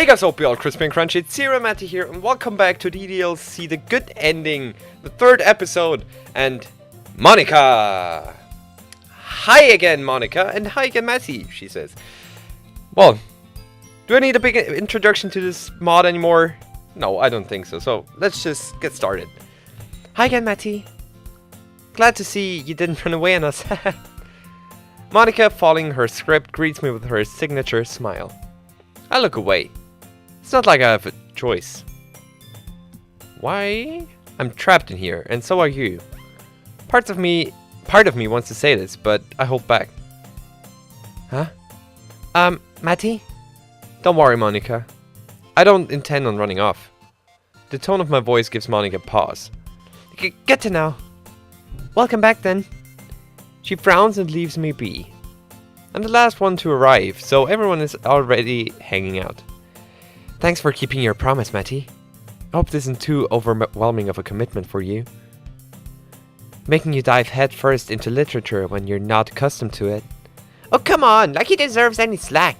Hey guys, hope you all crispy and crunchy. It's CerealMaty here, and welcome back to DDLC, the good ending, the third episode, and Monika. Hi again, Monika, and hi again, Matty, she says. Well, do I need a big introduction to this mod anymore? No, I don't think so, so let's just get started. Hi again, Matty. Glad to see you didn't run away on us. Monika, following her script, greets me with her signature smile. I look away. It's not like I have a choice. Why? I'm trapped in here, and so are you. Part of me wants to say this, but I hold back. Huh? Matty? Don't worry, Monika. I don't intend on running off. The tone of my voice gives Monika pause. Good to know. Welcome back then. She frowns and leaves me be. I'm the last one to arrive, so everyone is already hanging out. Thanks for keeping your promise, Matty. I hope this isn't too overwhelming of a commitment for you. Making you dive headfirst into literature when you're not accustomed to it. Oh, come on, like he deserves any slack.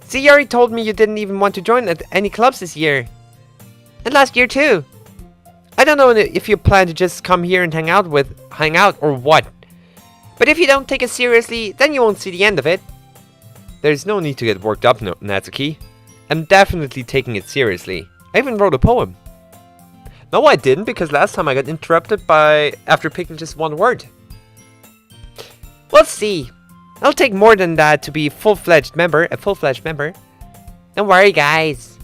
See, you already told me you didn't even want to join at any clubs this year. And last year too. I don't know if you plan to just come here and hang out or what. But if you don't take it seriously, then you won't see the end of it. There's no need to get worked up, Natsuki. I'm definitely taking it seriously. I even wrote a poem. No, I didn't, because last time I got interrupted after picking just one word. We'll see. I'll take more than that to be a full-fledged member. Don't worry, guys.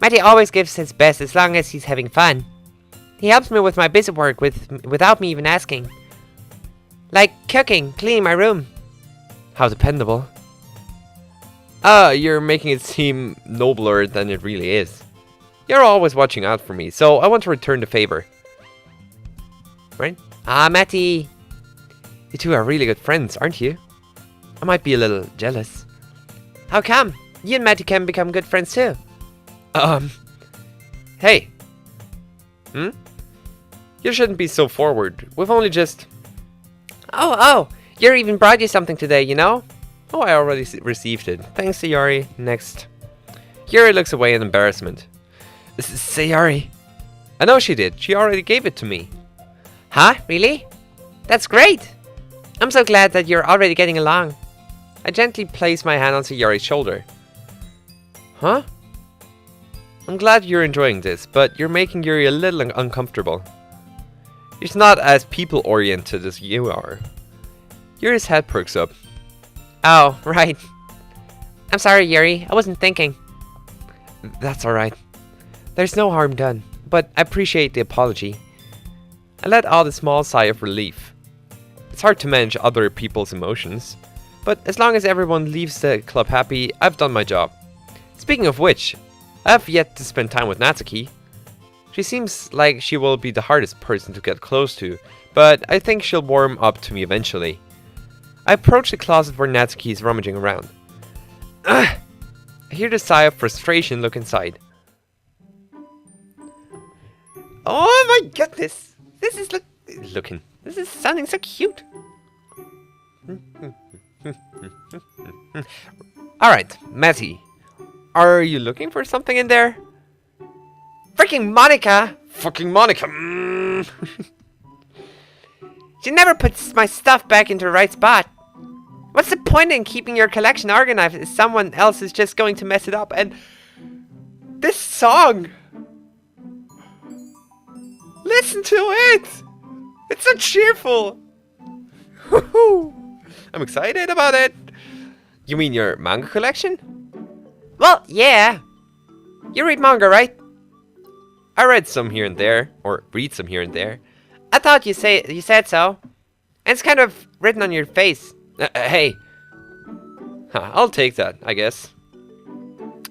Matty always gives his best as long as he's having fun. He helps me with my busy work without me even asking. Like cooking, cleaning my room. How dependable. You're making it seem nobler than it really is. You're always watching out for me, so I want to return the favor. Right? Matty. You two are really good friends, aren't you? I might be a little jealous. How come? You and Matty can become good friends too. Hey. You shouldn't be so forward. We've only just... Oh, Yuri even brought you something today, you know? Oh, I already received it. Thanks, Sayori. Next. Yuri looks away in embarrassment. Sayori. I know she did. She already gave it to me. Huh? Really? That's great. I'm so glad that you're already getting along. I gently place my hand on Sayori's shoulder. Huh? I'm glad you're enjoying this, but you're making Yuri a little uncomfortable. She's not as people-oriented as you are. Yuri's head perks up. Oh, right. I'm sorry, Yuri. I wasn't thinking. That's alright. There's no harm done, but I appreciate the apology. I let out a small sigh of relief. It's hard to manage other people's emotions, but as long as everyone leaves the club happy, I've done my job. Speaking of which, I have yet to spend time with Natsuki. She seems like she will be the hardest person to get close to, but I think she'll warm up to me eventually. I approach the closet where Natsuki is rummaging around. I hear the sigh of frustration look inside. Oh my goodness! This is This is sounding so cute. Alright, Matty. Are you looking for something in there? Freaking Monika! Fucking Monika! She never puts my stuff back into the right spot. What's the point in keeping your collection organized if someone else is just going to mess it up? And this song! Listen to it! It's so cheerful! I'm excited about it! You mean your manga collection? Well, yeah. You read manga, right? I read some here and there, or read some here and there. I thought you said so. And it's kind of written on your face. Hey. I'll take that, I guess.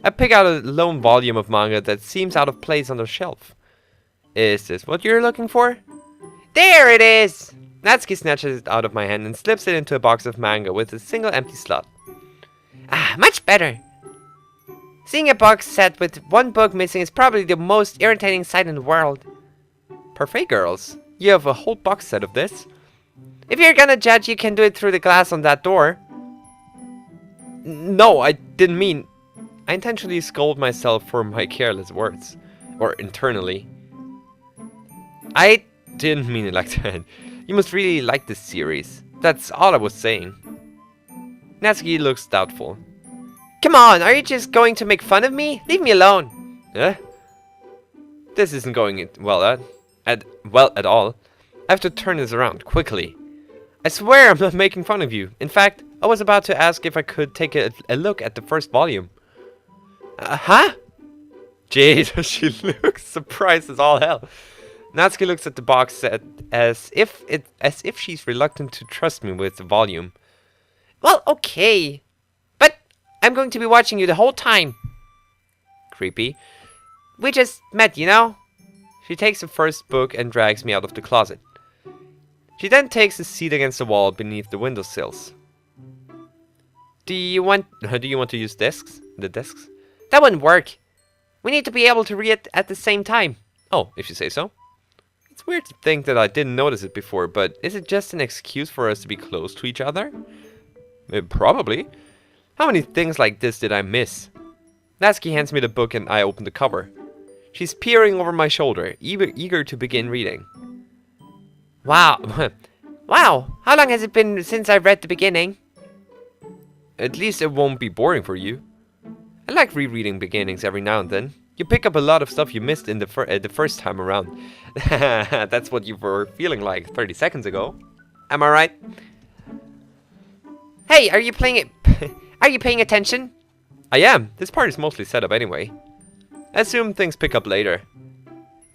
I pick out a lone volume of manga that seems out of place on the shelf. Is this what you're looking for? There it is! Natsuki snatches it out of my hand and slips it into a box of manga with a single empty slot. Much better. Seeing a box set with one book missing is probably the most irritating sight in the world. Parfait girls, you have a whole box set of this. If you're gonna judge, you can do it through the glass on that door. No, I didn't mean... I intentionally scold myself for my careless words. Or internally. I didn't mean it like that. You must really like this series. That's all I was saying. Natsuki looks doubtful. Come on, are you just going to make fun of me? Leave me alone. This isn't going well at all. I have to turn this around, quickly. I swear I'm not making fun of you. In fact, I was about to ask if I could take a look at the first volume. Huh? Jade, she looks surprised as all hell. Natsuki looks at the box set as if she's reluctant to trust me with the volume. Well, okay. But I'm going to be watching you the whole time. Creepy. We just met, you know? She takes the first book and drags me out of the closet. She then takes a seat against the wall beneath the windowsills. Do you want to use desks? The desks? That wouldn't work. We need to be able to read at the same time. Oh, if you say so. It's weird to think that I didn't notice it before, but is it just an excuse for us to be close to each other? Probably. How many things like this did I miss? Natsuki hands me the book and I open the cover. She's peering over my shoulder, eager to begin reading. Wow. Wow, how long has it been since I've read the beginning? At least it won't be boring for you. I like rereading beginnings every now and then. You pick up a lot of stuff you missed in the first time around. That's what you were feeling like 30 seconds ago. Am I right? Hey, are you playing it? Are you paying attention? I am. This part is mostly set up anyway. I assume things pick up later.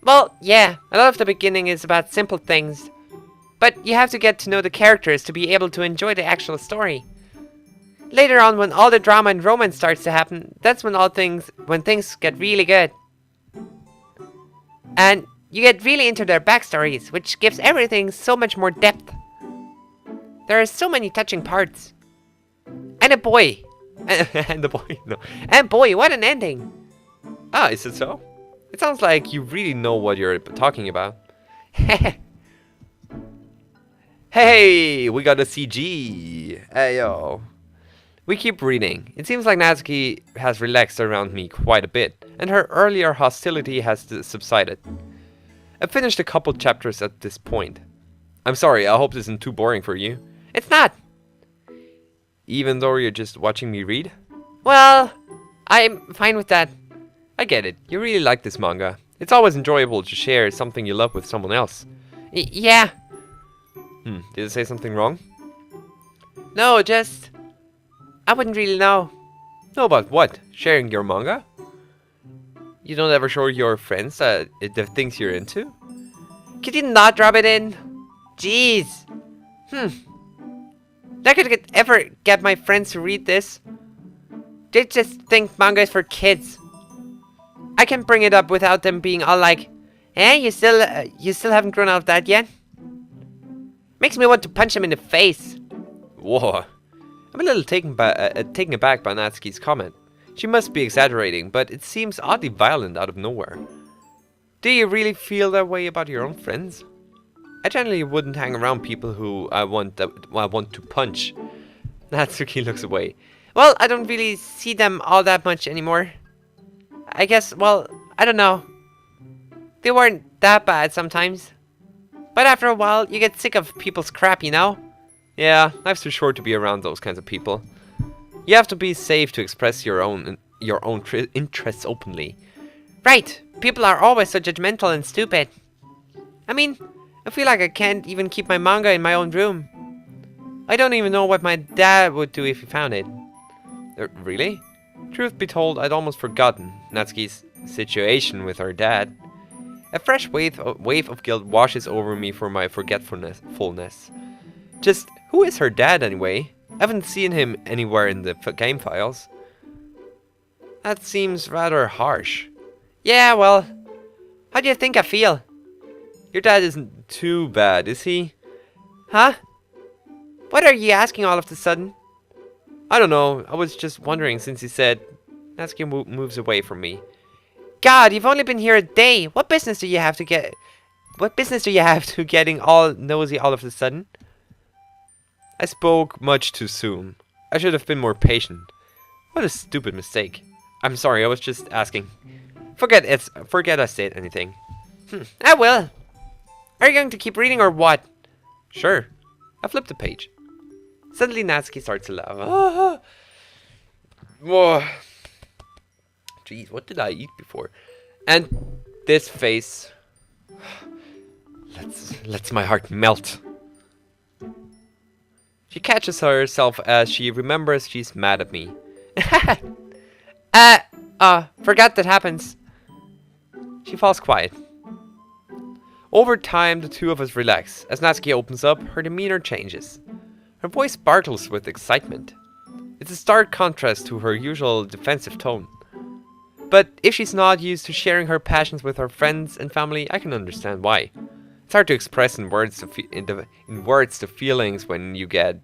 Well, yeah. A lot of the beginning is about simple things. But you have to get to know the characters to be able to enjoy the actual story. Later on, when all the drama and romance starts to happen, that's when things get really good. And you get really into their backstories, which gives everything so much more depth. There are so many touching parts. And a boy. And boy, what an ending. Ah, is it so? It sounds like you really know what you're talking about. Hey, we got a CG. Ayo. We keep reading. It seems like Natsuki has relaxed around me quite a bit, and her earlier hostility has subsided. I've finished a couple chapters at this point. I'm sorry, I hope this isn't too boring for you. It's not! Even though you're just watching me read? Well, I'm fine with that. I get it, you really like this manga. It's always enjoyable to share something you love with someone else. Yeah. Did I say something wrong? No, just... I wouldn't really know. Know about what? Sharing your manga? You don't ever show your friends the things you're into? Could you not drop it in? Jeez. I could ever get my friends to read this. They just think manga is for kids. I can bring it up without them being all like, you still haven't grown out of that yet? Makes me want to punch them in the face. Whoa. I'm a little taken aback by Natsuki's comment. She must be exaggerating, but it seems oddly violent out of nowhere. Do you really feel that way about your own friends? I generally wouldn't hang around people who I want to punch. Natsuki looks away. Well, I don't really see them all that much anymore. I guess, well, I don't know. They weren't that bad sometimes. But after a while, you get sick of people's crap, you know? Yeah, life's too short to be around those kinds of people. You have to be safe to express your own interests openly. Right, people are always so judgmental and stupid. I mean, I feel like I can't even keep my manga in my own room. I don't even know what my dad would do if he found it. Really? Truth be told, I'd almost forgotten Natsuki's situation with her dad. A fresh wave of guilt washes over me for my forgetfulness. Just, who is her dad anyway? I haven't seen him anywhere in the game files. That seems rather harsh. Yeah, well, how do you think I feel? Your dad isn't too bad, is he? Huh? What are you asking all of a sudden? I don't know, I was just wondering since he said... Natsuki moves away from me. God, you've only been here a day. What business do you have to getting all nosy all of a sudden? I spoke much too soon. I should have been more patient. What a stupid mistake. I'm sorry, I was just asking. Forget I said anything. I will. Are you going to keep reading or what? Sure. I flipped the page. Suddenly Natsuki starts to laugh. Whoa. Jeez, what did I eat before? And this face lets my heart melt. She catches herself as she remembers she's mad at me. Forgot that happens. She falls quiet. Over time, the two of us relax. As Natsuki opens up, her demeanor changes. Her voice sparkles with excitement. It's a stark contrast to her usual defensive tone. But if she's not used to sharing her passions with her friends and family, I can understand why. It's hard to express in words the feelings when you get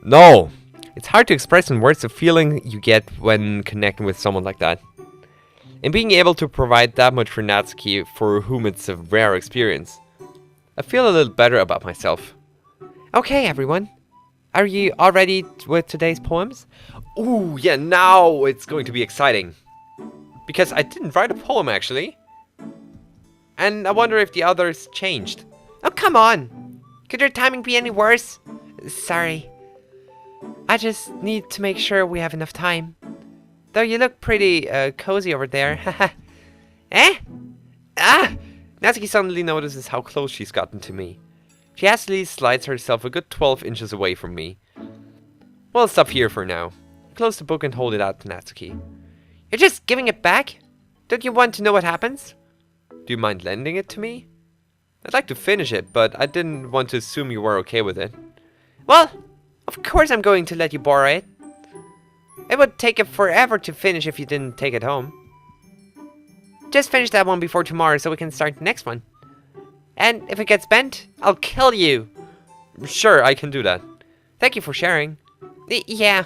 No! It's hard to express in words the feeling you get when connecting with someone like that. And being able to provide that much for Natsuki, for whom it's a rare experience, I feel a little better about myself. Okay, everyone. Are you all ready with today's poems? Ooh, yeah, now it's going to be exciting. Because I didn't write a poem, actually. And I wonder if the others changed. Oh, come on! Could your timing be any worse? Sorry. I just need to make sure we have enough time. Though you look pretty cozy over there. Eh? Ah! Natsuki suddenly notices how close she's gotten to me. She hastily slides herself a good 12 inches away from me. Well, I'll stop here for now. Close the book and hold it out to Natsuki. You're just giving it back? Don't you want to know what happens? Do you mind lending it to me? I'd like to finish it, but I didn't want to assume you were okay with it. Well, of course I'm going to let you borrow it. It would take it forever to finish if you didn't take it home. Just finish that one before tomorrow so we can start the next one. And if it gets bent, I'll kill you. Sure, I can do that. Thank you for sharing. Yeah.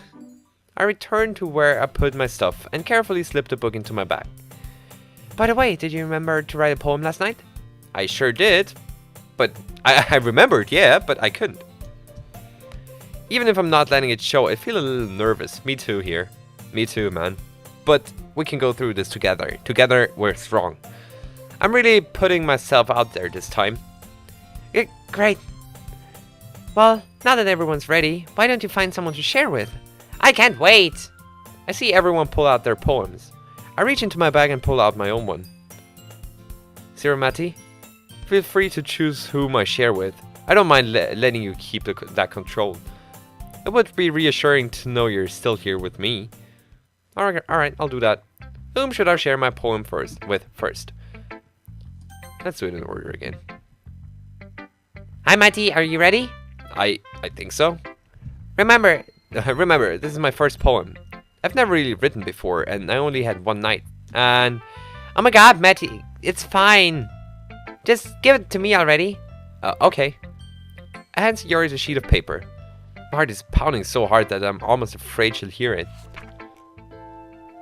I returned to where I put my stuff and carefully slipped the book into my bag. By the way, did you remember to write a poem last night? I sure did. But I remembered, yeah, but I couldn't. Even if I'm not letting it show, I feel a little nervous. Me too here. Me too, man. But we can go through this together. Together, we're strong. I'm really putting myself out there this time. Great. Well, now that everyone's ready, why don't you find someone to share with? I can't wait! I see everyone pull out their poems. I reach into my bag and pull out my own one. CerealMaty, feel free to choose whom I share with. I don't mind letting you keep that control. It would be reassuring to know you're still here with me. Alright, I'll do that. Whom should I share my poem with first? Let's do it in order again. Hi, Matty, are you ready? I think so. Remember, this is my first poem. I've never really written before, and I only had one night. And oh my god, Matty, it's fine. Just give it to me already. Okay. I hand Yoris a sheet of paper. My heart is pounding so hard that I'm almost afraid she'll hear it.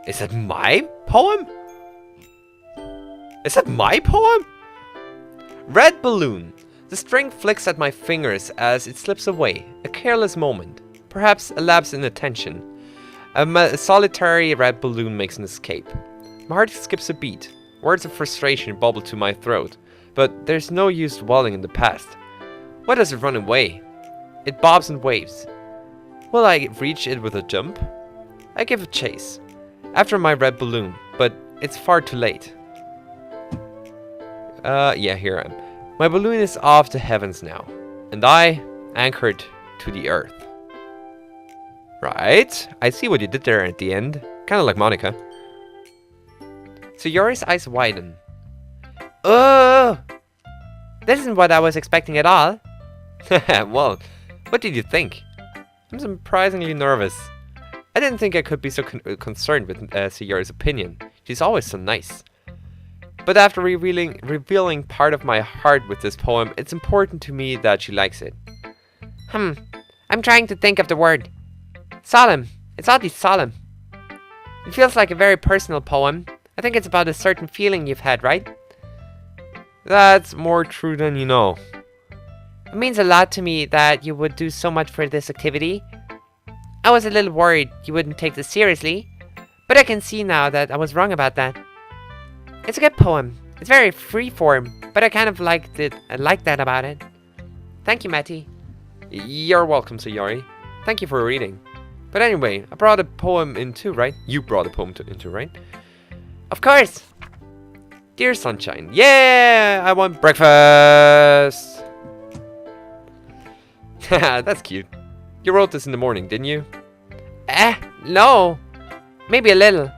Is that my poem? Is that my poem? Red balloon. The string flicks at my fingers as it slips away. A careless moment. Perhaps a lapse in attention. A solitary red balloon makes an escape. My heart skips a beat. Words of frustration bubble to my throat. But there's no use dwelling in the past. Why does it run away? It bobs and waves. Will I reach it with a jump? I give a chase. After my red balloon, but it's far too late. Yeah, here I am. My balloon is off to heavens now, and I anchored to the earth. Right, I see what you did there at the end. Kind of like Monika. So Yori's eyes widen. Oh! This isn't what I was expecting at all. Well, what did you think? I'm surprisingly nervous. I didn't think I could be so concerned with Sayori's opinion. She's always so nice. But after revealing part of my heart with this poem, it's important to me that she likes it. I'm trying to think of the word. Solemn. It's oddly solemn. It feels like a very personal poem. I think it's about a certain feeling you've had, right? That's more true than you know. It means a lot to me that you would do so much for this activity. I was a little worried you wouldn't take this seriously, but I can see now that I was wrong about that. It's a good poem. It's very freeform, but I kind of liked it. I like that about it. Thank you, Matty. You're welcome, Sayori. Thank you for reading. But anyway, I brought a poem in too, right? You brought a poem in too, right? Of course. Dear Sunshine. Yeah, I want breakfast. Haha, that's cute. You wrote this in the morning, didn't you? No. Maybe a little.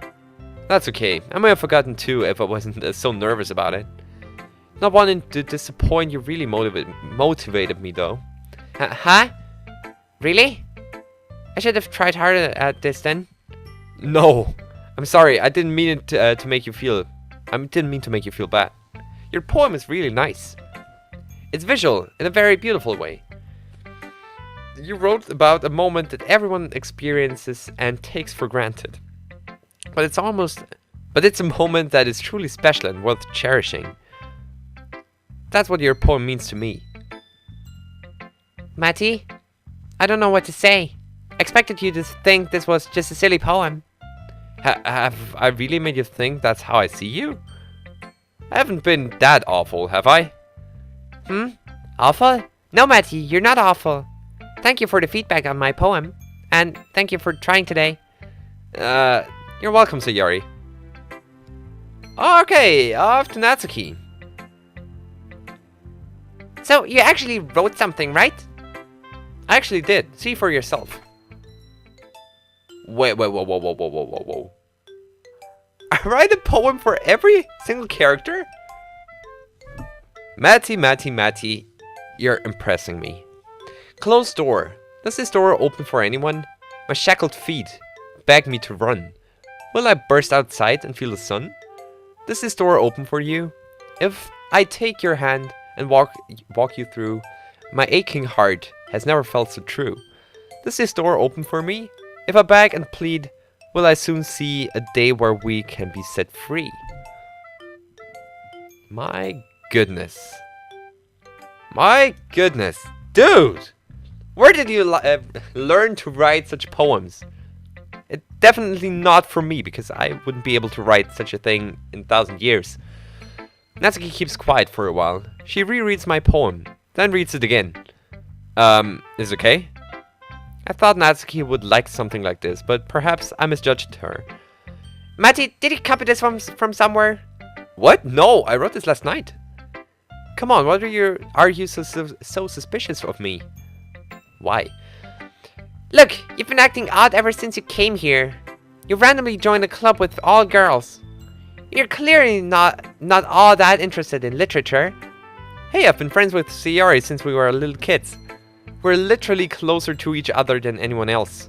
That's okay. I may have forgotten too if I wasn't so nervous about it. Not wanting to disappoint you really motivated me though. Huh? Really? I should have tried harder at this then. No. I'm sorry. I didn't mean it to make you feel... I didn't mean to make you feel bad. Your poem is really nice. It's visual in a very beautiful way. You wrote about a moment that everyone experiences and takes for granted. But it's a moment that is truly special and worth cherishing. That's what your poem means to me. Matty, I don't know what to say. I expected you to think this was just a silly poem. Have I really made you think that's how I see you? I haven't been that awful, have I? Awful? No, Matty, you're not awful. Thank you for the feedback on my poem. And thank you for trying today. You're welcome, Sayori. Okay, off to Natsuki. So, you actually wrote something, right? I actually did. See for yourself. Wait, whoa. I write a poem for every single character? Matty, you're impressing me. Closed door. Does this door open for anyone? My shackled feet beg me to run. Will I burst outside and feel the sun? Does this door open for you? If I take your hand and walk you through, my aching heart has never felt so true. Does this door open for me? If I beg and plead, will I soon see a day where we can be set free? My goodness. Dude! Where did you learn to write such poems? It's definitely not for me, because I wouldn't be able to write such a thing in 1,000 years. Natsuki keeps quiet for a while. She rereads my poem, then reads it again. Is it okay? I thought Natsuki would like something like this, but perhaps I misjudged her. Matty, did you copy this from somewhere? What? No, I wrote this last night. Come on, what are you so suspicious of me? Why? Look, you've been acting odd ever since you came here. You randomly joined a club with all girls. You're clearly not all that interested in literature. Hey, I've been friends with Sayori since we were little kids. We're literally closer to each other than anyone else.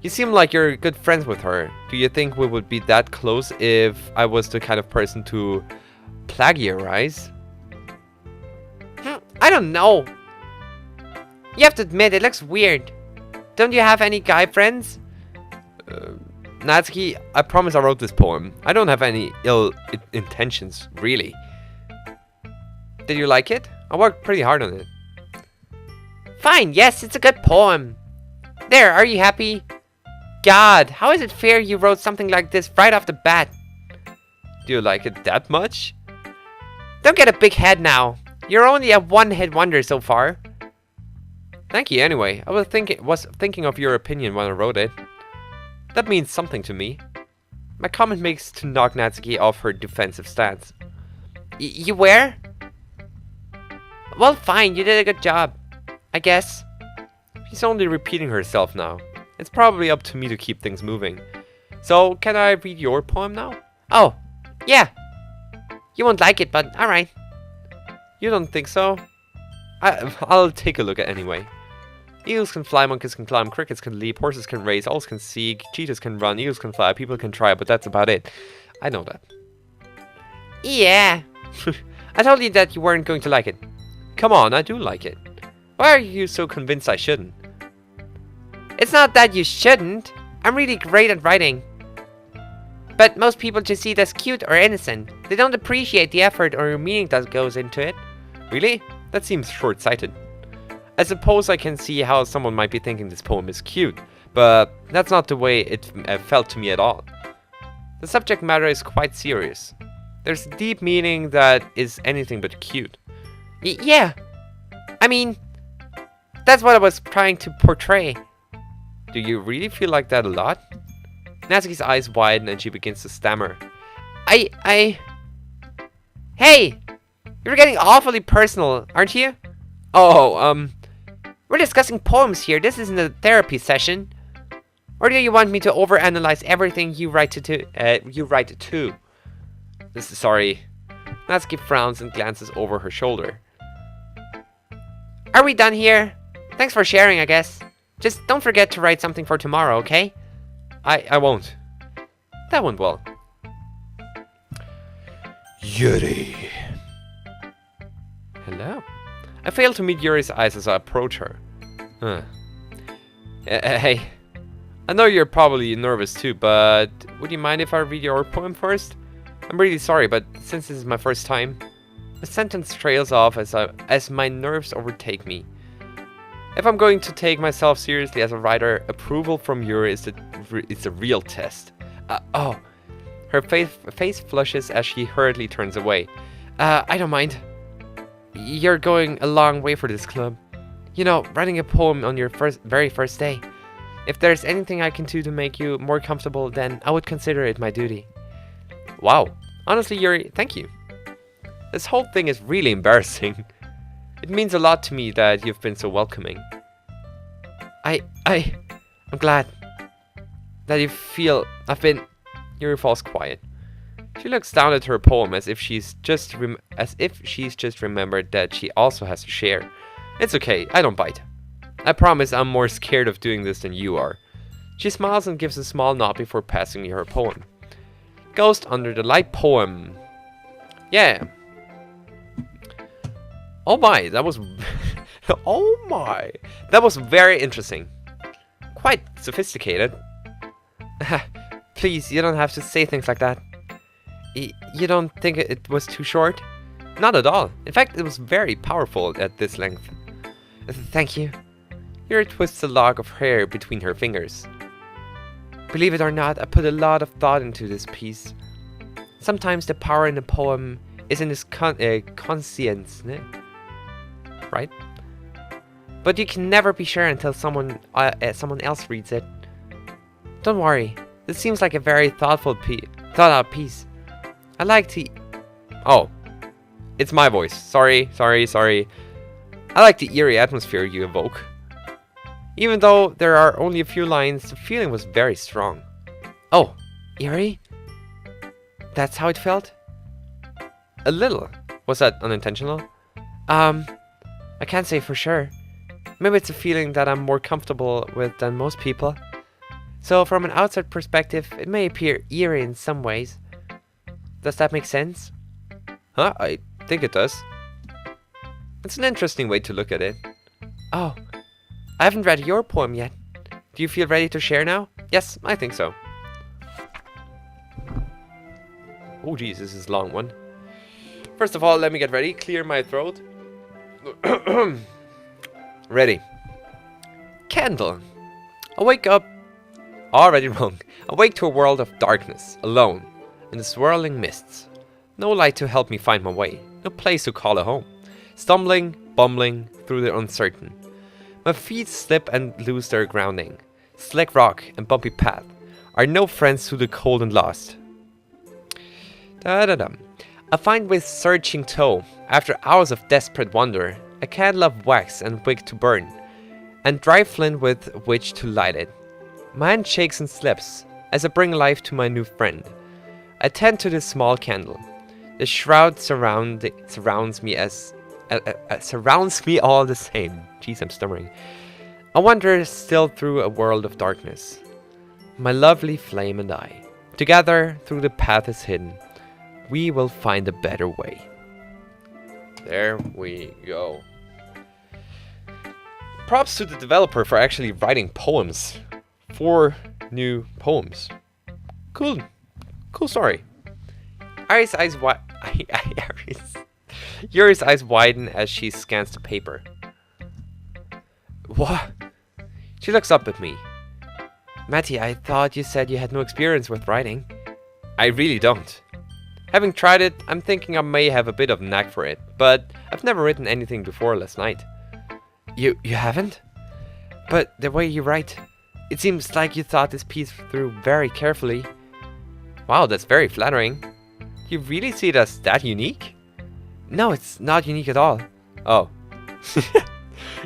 You seem like you're good friends with her. Do you think we would be that close if I was the kind of person to plagiarize? I don't know. You have to admit, it looks weird. Don't you have any guy friends? Natsuki, I promise I wrote this poem. I don't have any ill intentions, really. Did you like it? I worked pretty hard on it. Fine, yes, it's a good poem. There, are you happy? God, how is it fair you wrote something like this right off the bat? Do you like it that much? Don't get a big head now. You're only a one-hit wonder so far. Thank you anyway. I was thinking of your opinion when I wrote it. That means something to me. My comment makes to knock Natsuki off her defensive stance. You were? Well, fine, you did a good job, I guess. She's only repeating herself now. It's probably up to me to keep things moving. So, can I read your poem now? Oh, yeah. You won't like it, but alright. You don't think so? I'll take a look at it anyway. Eagles can fly, monkeys can climb, crickets can leap, horses can race, owls can see, cheetahs can run, eagles can fly, people can try, but that's about it. I know that. Yeah. I told you that you weren't going to like it. Come on, I do like it. Why are you so convinced I shouldn't? It's not that you shouldn't. I'm really great at writing. But most people just see it as cute or innocent. They don't appreciate the effort or meaning that goes into it. Really? That seems short-sighted. I suppose I can see how someone might be thinking this poem is cute, but that's not the way it felt to me at all. The subject matter is quite serious. There's deep meaning that is anything but cute. Yeah. I mean, that's what I was trying to portray. Do you really feel like that a lot? Natsuki's eyes widen and she begins to stammer. Hey! You're getting awfully personal, aren't you? Oh, We're discussing poems here. This isn't a therapy session. Or do you want me to overanalyze everything you write to? Sorry. Natsuki frowns and glances over her shoulder. Are we done here? Thanks for sharing, I guess. Just don't forget to write something for tomorrow, okay? I won't. That went well. Yuri. Hello. I fail to meet Yuri's eyes as I approach her. Hey. I know you're probably nervous too, but would you mind if I read your poem first? I'm really sorry, but since this is my first time, a sentence trails off as my nerves overtake me. If I'm going to take myself seriously as a writer, approval from Yuri is the real test. Oh, her face flushes as she hurriedly turns away. I don't mind. You're going a long way for this club. You know, writing a poem on your very first day. If there's anything I can do to make you more comfortable, then I would consider it my duty. Wow. Honestly, Yuri, thank you. This whole thing is really embarrassing. It means a lot to me that you've been so welcoming. I'm glad that you feel I've been... Yuri falls quiet. She looks down at her poem as if she's just remembered that she also has to share. It's okay, I don't bite. I promise I'm more scared of doing this than you are. She smiles and gives a small nod before passing me her poem. Ghost Under the Light poem. Yeah. Oh my, that was... oh my. That was very interesting. Quite sophisticated. Please, you don't have to say things like that. You don't think it was too short? Not at all. In fact, it was very powerful at this length. Thank you. Yuri twists a lock of hair between her fingers. Believe it or not, I put a lot of thought into this piece. Sometimes the power in a poem is in its conscience, right? But you can never be sure until someone else reads it. Don't worry, this seems like a very thought out piece. I like to... Oh, it's my voice. Sorry. I like the eerie atmosphere you evoke. Even though there are only a few lines, the feeling was very strong. Oh, eerie? That's how it felt? A little. Was that unintentional? I can't say for sure. Maybe it's a feeling that I'm more comfortable with than most people. So from an outside perspective, it may appear eerie in some ways. Does that make sense? Huh? I think it does. It's an interesting way to look at it. Oh, I haven't read your poem yet. Do you feel ready to share now? Yes, I think so. Oh geez, this is a long one. First of all, let me get ready. Clear my throat. Ready. Candle. I wake up... Already wrong. I wake to a world of darkness, alone, in the swirling mists. No light to help me find my way. No place to call a home. Stumbling, bumbling through the uncertain. My feet slip and lose their grounding. Slick rock and bumpy path are no friends to the cold and lost. Da-da-dum. I find with searching toe, after hours of desperate wonder, a candle of wax and wick to burn, and dry flint with which to light it. My hand shakes and slips as I bring life to my new friend. I tend to this small candle. The shroud surrounds me all the same. Jeez, I'm stammering. I wander still through a world of darkness. My lovely flame and I, together through the path is hidden. We will find a better way. There we go. Props to the developer for actually writing poems. 4 new poems. Cool story. Yuri's eyes widen as she scans the paper. What? She looks up at me. Matty, I thought you said you had no experience with writing. I really don't. Having tried it, I'm thinking I may have a bit of a knack for it, but I've never written anything before last night. You haven't? But the way you write, it seems like you thought this piece through very carefully. Wow, that's very flattering. You really see it as that unique? No, it's not unique at all. Oh.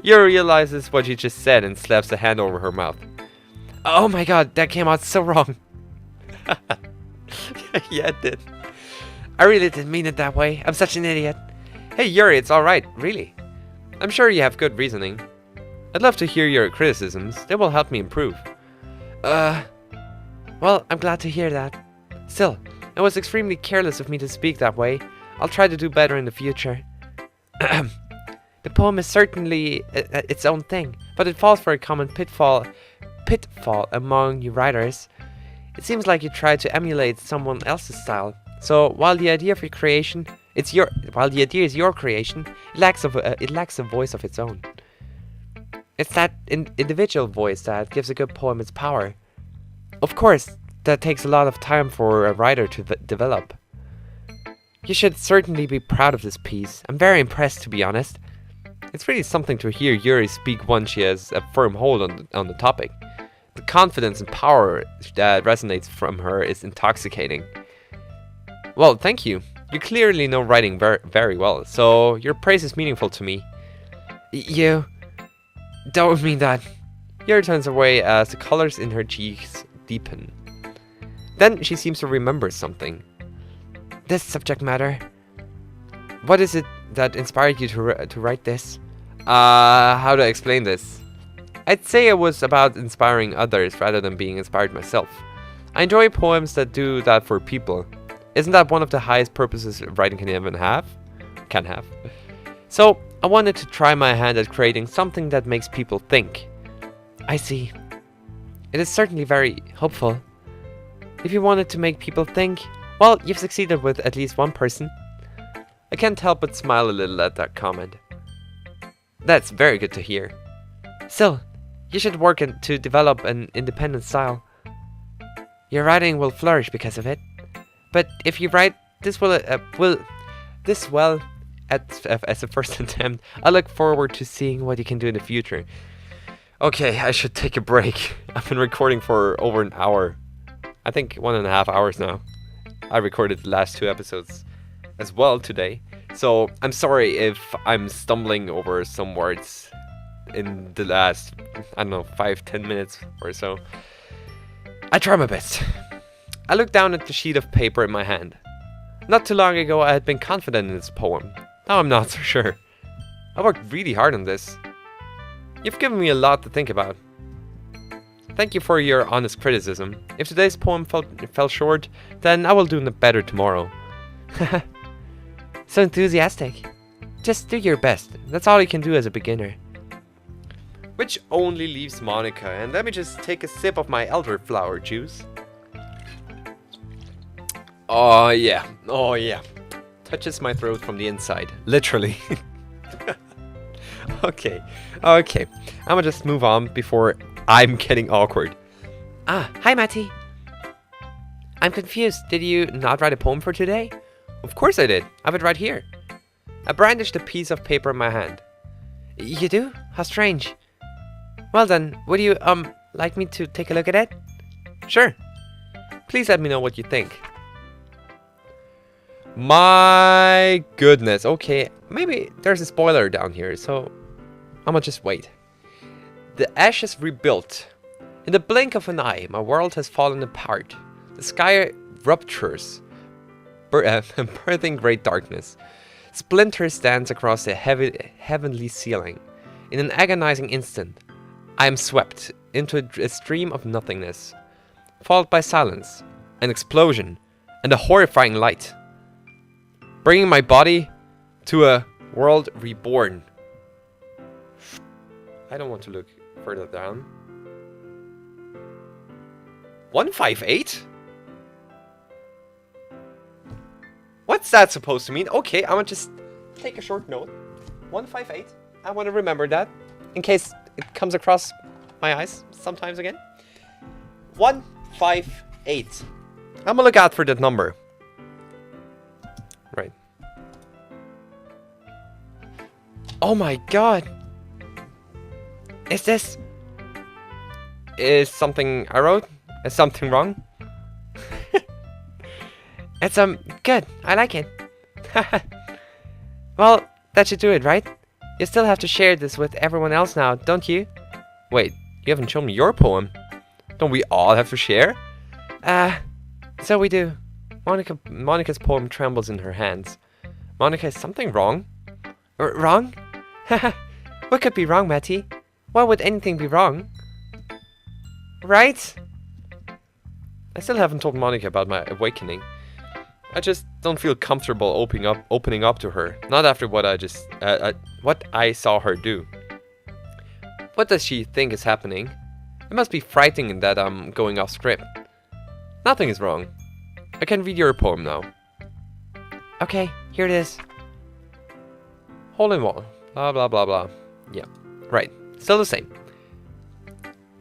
Yuri realizes what you just said and slaps a hand over her mouth. Oh my god, that came out so wrong. Yeah, it did. I really didn't mean it that way. I'm such an idiot. Hey Yuri, it's alright, really. I'm sure you have good reasoning. I'd love to hear your criticisms. They will help me improve. Well, I'm glad to hear that. Still, it was extremely careless of me to speak that way. I'll try to do better in the future. The poem is certainly its own thing, but it falls for a common pitfall among you writers. It seems like you try to emulate someone else's style. So while the idea of your creation, is your creation, it lacks a voice of its own. It's that individual voice that gives a good poem its power. Of course, that takes a lot of time for a writer to develop. You should certainly be proud of this piece. I'm very impressed, to be honest. It's really something to hear Yuri speak once she has a firm hold on the topic. The confidence and power that resonates from her is intoxicating. Well, thank you. You clearly know writing very well, so your praise is meaningful to me. You don't mean that. Yuri turns away as the colors in her cheeks deepen. Then she seems to remember something. This subject matter. What is it that inspired you to write this? How to explain this? I'd say it was about inspiring others rather than being inspired myself. I enjoy poems that do that for people. Isn't that one of the highest purposes writing can have? So, I wanted to try my hand at creating something that makes people think. I see. It is certainly very hopeful. If you wanted to make people think, well, you've succeeded with at least one person. I can't help but smile a little at that comment. That's very good to hear. Still, you should work to develop an independent style. Your writing will flourish because of it. But if you write this well as a first attempt, I look forward to seeing what you can do in the future. Okay, I should take a break. I've been recording for over an hour. I think 1.5 hours now. I recorded the last 2 episodes as well today. So I'm sorry if I'm stumbling over some words in the last, 5-10 minutes or so. I try my best. I looked down at the sheet of paper in my hand. Not too long ago I had been confident in this poem. Now I'm not so sure. I worked really hard on this. You've given me a lot to think about. Thank you for your honest criticism. If today's poem fell short, then I will do better tomorrow. So enthusiastic. Just do your best. That's all you can do as a beginner. Which only leaves Monika, and let me just take a sip of my elderflower juice. Oh yeah. Touches my throat from the inside, literally. Okay. I'ma just move on before I'm getting awkward. Hi Matty. I'm confused. Did you not write a poem for today? Of course I did. I have it right here. I brandished a piece of paper in my hand. You do? How strange. Well then, would you like me to take a look at it? Sure. Please let me know what you think. My goodness. Okay, maybe there's a spoiler down here, so I'ma just wait. The ashes rebuilt. In the blink of an eye, my world has fallen apart. The sky ruptures, birthing great darkness. Splinters dance across the heavenly ceiling. In an agonizing instant, I am swept into a stream of nothingness, followed by silence, an explosion, and a horrifying light, bringing my body to a world reborn. I don't want to look further down. 158? What's that supposed to mean? Okay, I'm gonna just take a short note. 158. I want to remember that in case it comes across my eyes sometimes again. 158. I'm gonna look out for that number. Right. Oh my god. Is something I wrote? Is something wrong? It's good. I like it. Well, that should do it, right? You still have to share this with everyone else now, don't you? Wait, you haven't shown me your poem. Don't we all have to share? So we do. Monica's poem trembles in her hands. Monika, is something wrong? Wrong? What could be wrong, Matty? Why would anything be wrong? Right? I still haven't told Monika about my awakening. I just don't feel comfortable opening up to her. Not after what I saw her do. What does she think is happening? It must be frightening that I'm going off script. Nothing is wrong. I can read your poem now. Okay, here it is. Hole in one. Blah blah blah blah. Yeah, right. Still the same.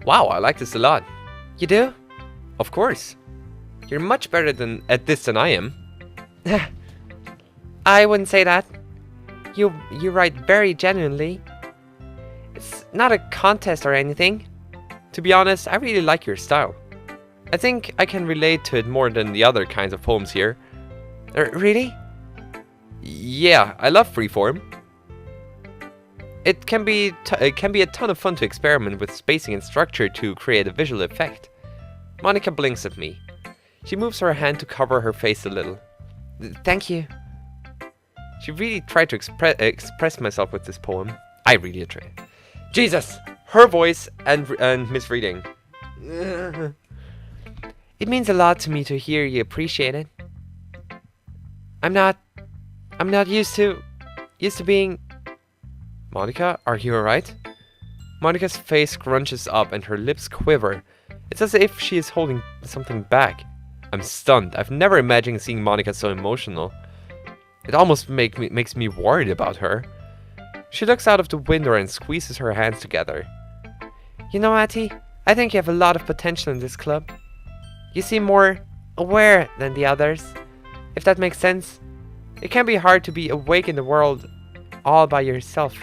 Wow, I like this a lot. You do? Of course. You're much better at this than I am. I wouldn't say that. You write very genuinely. It's not a contest or anything. To be honest, I really like your style. I think I can relate to it more than the other kinds of poems here. Really? Yeah, I love freeform. It can be a ton of fun to experiment with spacing and structure to create a visual effect. Monika blinks at me. She moves her hand to cover her face a little. Thank you. She really tried to express myself with this poem. I really tried. Jesus! Her voice and misreading. It means a lot to me to hear you appreciate it. I'm not used to being... Monika, are you alright? Monika's face scrunches up and her lips quiver. It's as if she is holding something back. I'm stunned. I've never imagined seeing Monika so emotional. It almost makes me worried about her. She looks out of the window and squeezes her hands together. You know, Matty, I think you have a lot of potential in this club. You seem more aware than the others, if that makes sense. It can be hard to be awake in the world all by yourself,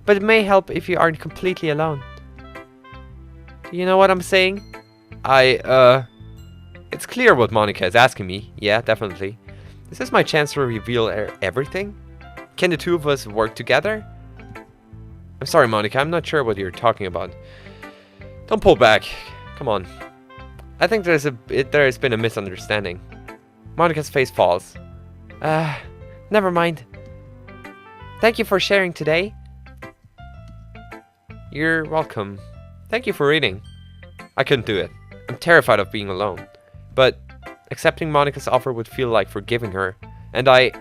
but it may help if you aren't completely alone. Do you know what I'm saying? It's clear what Monika is asking me. Yeah, definitely. Is this my chance to reveal everything? Can the two of us work together? I'm sorry, Monika, I'm not sure what you're talking about. Don't pull back. Come on. I think there has been a misunderstanding. Monika's face falls. Never mind. Thank you for sharing today. You're welcome. Thank you for reading. I couldn't do it. I'm terrified of being alone. But accepting Monika's offer would feel like forgiving her. And I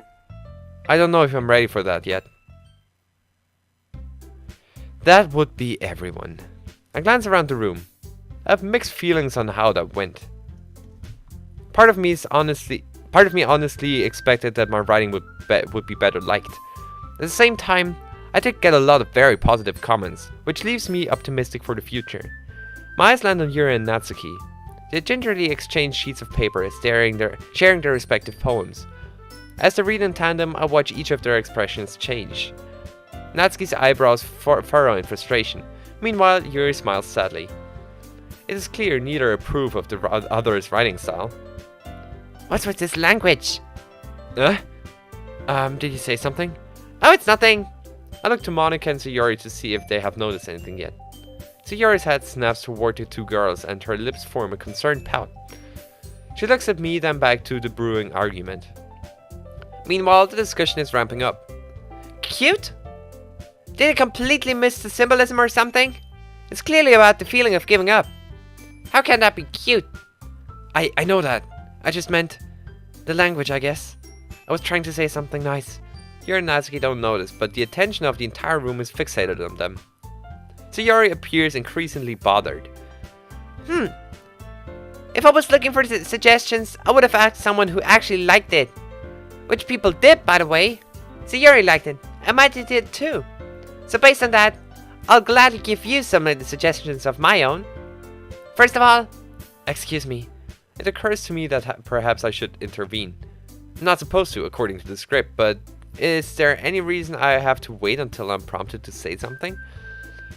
don't know if I'm ready for that yet. That would be everyone. I glance around the room. I have mixed feelings on how that went. Part of me honestly expected that my writing would be better liked. At the same time, I did get a lot of very positive comments, which leaves me optimistic for the future. My eyes land on Yuri and Natsuki. They gingerly exchange sheets of paper, sharing their respective poems. As they read in tandem, I watch each of their expressions change. Natsuki's eyebrows furrow in frustration. Meanwhile, Yuri smiles sadly. It is clear neither approve of the other's writing style. What's with this language? Did you say something? Oh, it's nothing. I look to Monika and Sayori to see if they have noticed anything yet. Sayori's head snaps toward the two girls and her lips form a concerned pout. She looks at me, then back to the brewing argument. Meanwhile, the discussion is ramping up. Cute? Did it completely miss the symbolism or something? It's clearly about the feeling of giving up. How can that be cute? I know that. I just meant the language, I guess. I was trying to say something nice. Yuri and Natsuki don't notice, but the attention of the entire room is fixated on them. Sayori appears increasingly bothered. If I was looking for suggestions, I would have asked someone who actually liked it. Which people did, by the way. Sayori liked it, and Maty did too. So based on that, I'll gladly give you some of the suggestions of my own. First of all, Excuse me. It occurs to me that perhaps I should intervene. I'm not supposed to, according to the script, but is there any reason I have to wait until I'm prompted to say something?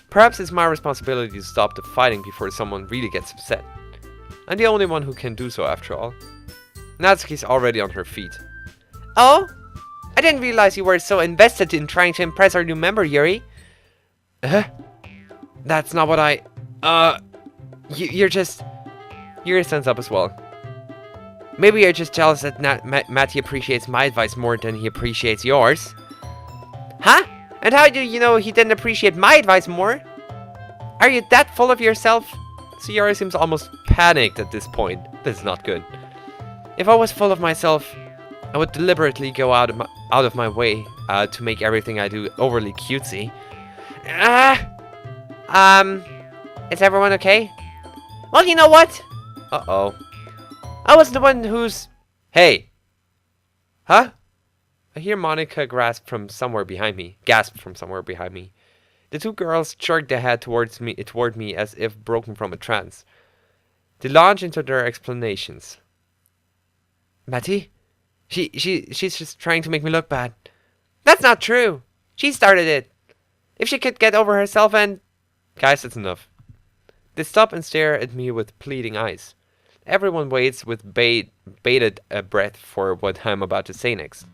Perhaps it's my responsibility to stop the fighting before someone really gets upset. I'm the only one who can do so, after all. Natsuki's already on her feet. Oh? I didn't realize you were so invested in trying to impress our new member, Yuri. That's not what I... You're just... Yuri stands up as well. Maybe you're just jealous that Matty appreciates my advice more than he appreciates yours. Huh? And how do you know he didn't appreciate my advice more? Are you that full of yourself? So Yuri seems almost panicked at this point. This is not good. If I was full of myself, I would deliberately go out of my way to make everything I do overly cutesy. Is everyone okay? Well, you know what? Uh-oh. I was the one who's... Hey! Huh? I hear Monika gasp from somewhere behind me. The two girls jerk their head toward me as if broken from a trance. They launch into their explanations. Matty? She's just trying to make me look bad. That's not true. She started it. If she could get over herself and... Guys, it's enough. They stop and stare at me with pleading eyes. Everyone waits with bated breath for what I'm about to say next.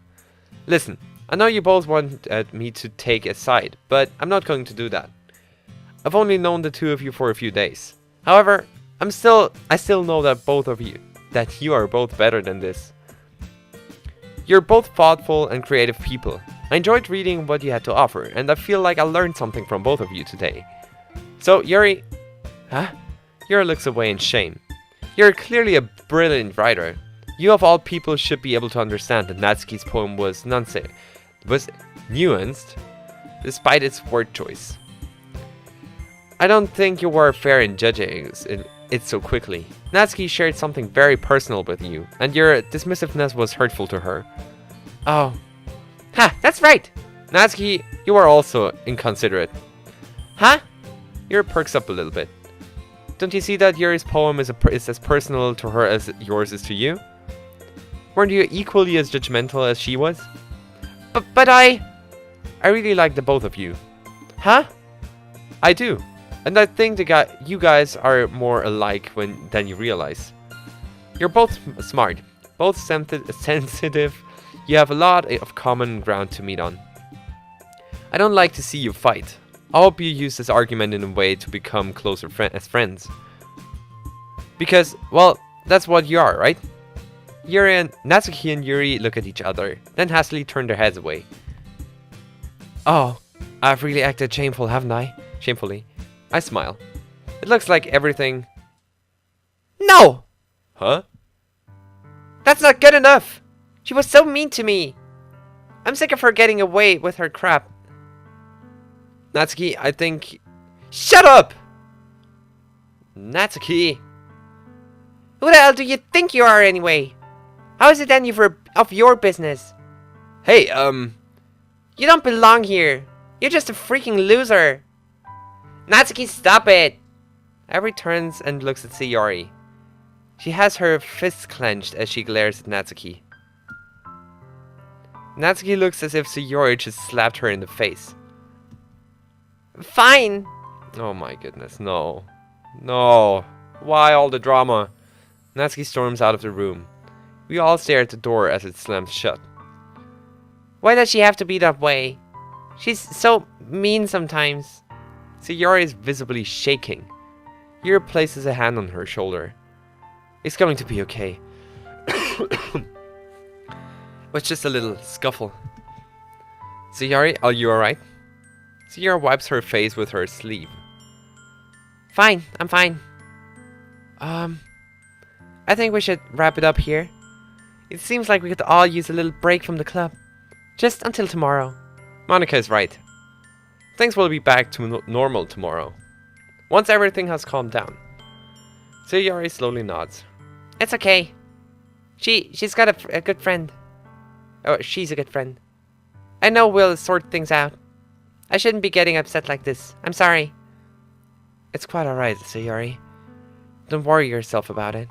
Listen, I know you both want me to take a side, but I'm not going to do that. I've only known the two of you for a few days. However, I still know that you are both better than this. You're both thoughtful and creative people. I enjoyed reading what you had to offer, and I feel like I learned something from both of you today. So, Yuri... Huh? Yuri looks away in shame. You're clearly a brilliant writer. You of all people should be able to understand that Natsuki's poem was nuanced, despite its word choice. I don't think you were fair in judging it so quickly. Natsuki shared something very personal with you, and your dismissiveness was hurtful to her. Oh. Ha, that's right! Natsuki, you are also inconsiderate. Huh? Yuri perks up a little bit. Don't you see that Yuri's poem is as personal to her as yours is to you? Weren't you equally as judgmental as she was? But I really like the both of you. Huh? I do. And I think you guys are more alike than you realize. You're both smart, both sensitive. You have a lot of common ground to meet on. I don't like to see you fight. I hope you use this argument in a way to become closer as friends. Because, well, that's what you are, right? Natsuki and Yuri look at each other, then hastily turn their heads away. Oh, I've really acted shameful, haven't I? Shamefully. I smile. It looks like everything... No! Huh? That's not good enough! She was so mean to me! I'm sick of her getting away with her crap. Natsuki, I think... Shut up! Natsuki! Who the hell do you think you are anyway? How is it any of your business? Hey, You don't belong here. You're just a freaking loser. Natsuki, stop it! Every turns and looks at Sayori. She has her fists clenched as she glares at Natsuki. Natsuki looks as if Sayori just slapped her in the face. Fine. Oh my goodness, no. No. Why all the drama? Natsuki storms out of the room. We all stare at the door as it slams shut. Why does she have to be that way? She's so mean sometimes. Sayori is visibly shaking. Yuri places a hand on her shoulder. It's going to be okay. It's just a little scuffle. Sayori, are you alright? Sayori wipes her face with her sleeve. Fine, I'm fine. I think we should wrap it up here. It seems like we could all use a little break from the club. Just until tomorrow. Monika is right. Things will be back to normal tomorrow. Once everything has calmed down. Sayori slowly nods. It's okay. She's got a good friend. Oh, she's a good friend. I know we'll sort things out. I shouldn't be getting upset like this. I'm sorry. It's quite alright, Sayori. Don't worry yourself about it.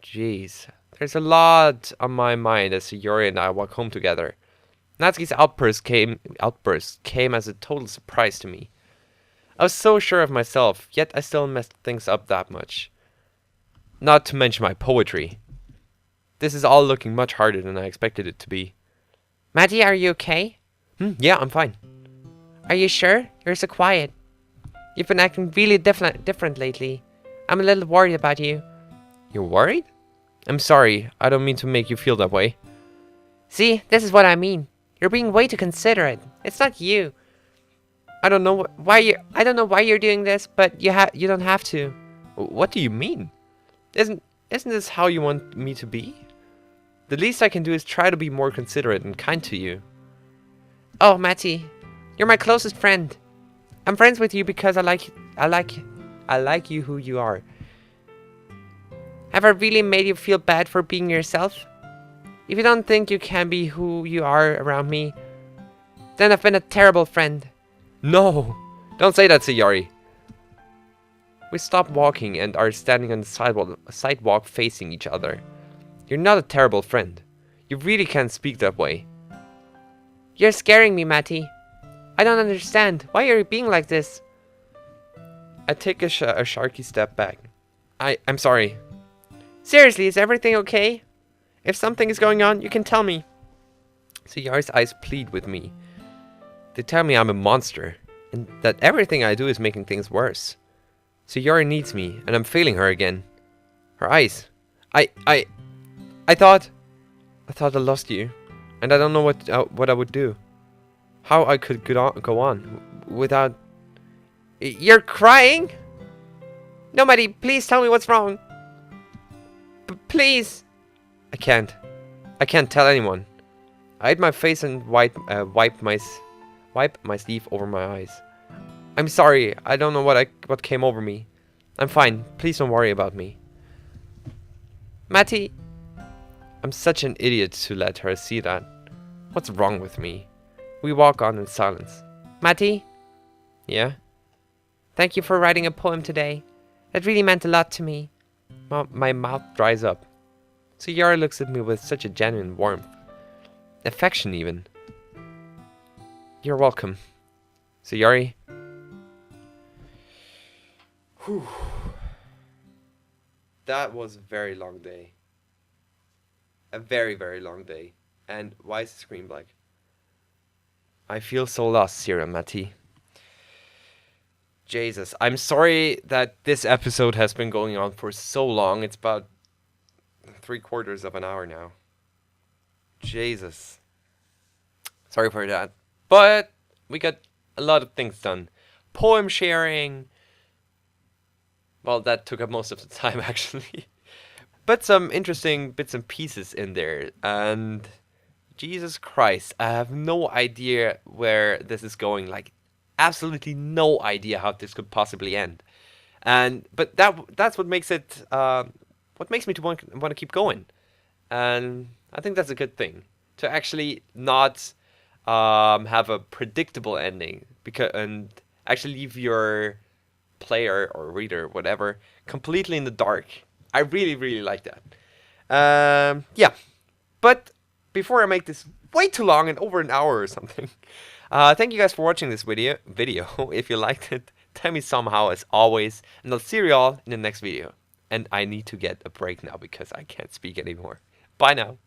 Jeez. There's a lot on my mind as Yuri and I walk home together. Natsuki's outburst came as a total surprise to me. I was so sure of myself, yet I still messed things up that much. Not to mention my poetry. This is all looking much harder than I expected it to be. Maty, are you okay? Yeah, I'm fine. Are you sure? You're so quiet. You've been acting really different lately. I'm a little worried about you. You're worried? I'm sorry, I don't mean to make you feel that way. See, this is what I mean. You're being way too considerate. It's not you. I don't know why you're doing this, but you don't have to. What do you mean? Isn't this how you want me to be? The least I can do is try to be more considerate and kind to you. Oh, Maty, you're my closest friend. I'm friends with you because I like you who you are. Have I really made you feel bad for being yourself? If you don't think you can be who you are around me, then I've been a terrible friend. No! Don't say that, Sayori. We stop walking and are standing on the sidewalk facing each other. You're not a terrible friend. You really can't speak that way. You're scaring me, Maty. I don't understand. Why are you being like this? I take a sharky step back. I'm sorry. Seriously, is everything okay? If something is going on, you can tell me. Sayori's eyes plead with me. They tell me I'm a monster, and that everything I do is making things worse. Sayori needs me, and I'm failing her again. Her eyes. I thought I lost you, and I don't know what I would do. How I could go on without... You're crying? No, Maty, please tell me what's wrong. Please. I can't tell anyone. I hid my face and wipe my sleeve over my eyes. I'm sorry. I don't know what came over me. I'm fine. Please don't worry about me. Maty. I'm such an idiot to let her see that. What's wrong with me? We walk on in silence. Maty? Yeah? Thank you for writing a poem today. That really meant a lot to me. My mouth dries up. Sayori looks at me with such a genuine warmth. Affection, even. You're welcome. Sayori. Whew. That was a very long day. A very, very long day. And why is the screen black? I feel so lost, CerealMaty. Jesus, I'm sorry that this episode has been going on for so long. It's about 3/4 of an hour now. Jesus. Sorry for that. But we got a lot of things done. Poem sharing. Well, that took up most of the time, actually. But some interesting bits and pieces in there. And Jesus Christ, I have no idea where this is going. Like, absolutely no idea how this could possibly end. But that's what makes it what makes me to want to keep going. And I think that's a good thing, to actually not have a predictable ending, and actually leave your player or reader, whatever, completely in the dark. I really, really like that. Yeah, but before I make this way too long and over an hour or something, thank you guys for watching this video. If you liked it, tell me somehow, as always, and I'll see you all in the next video. And I need to get a break now because I can't speak anymore. Bye now.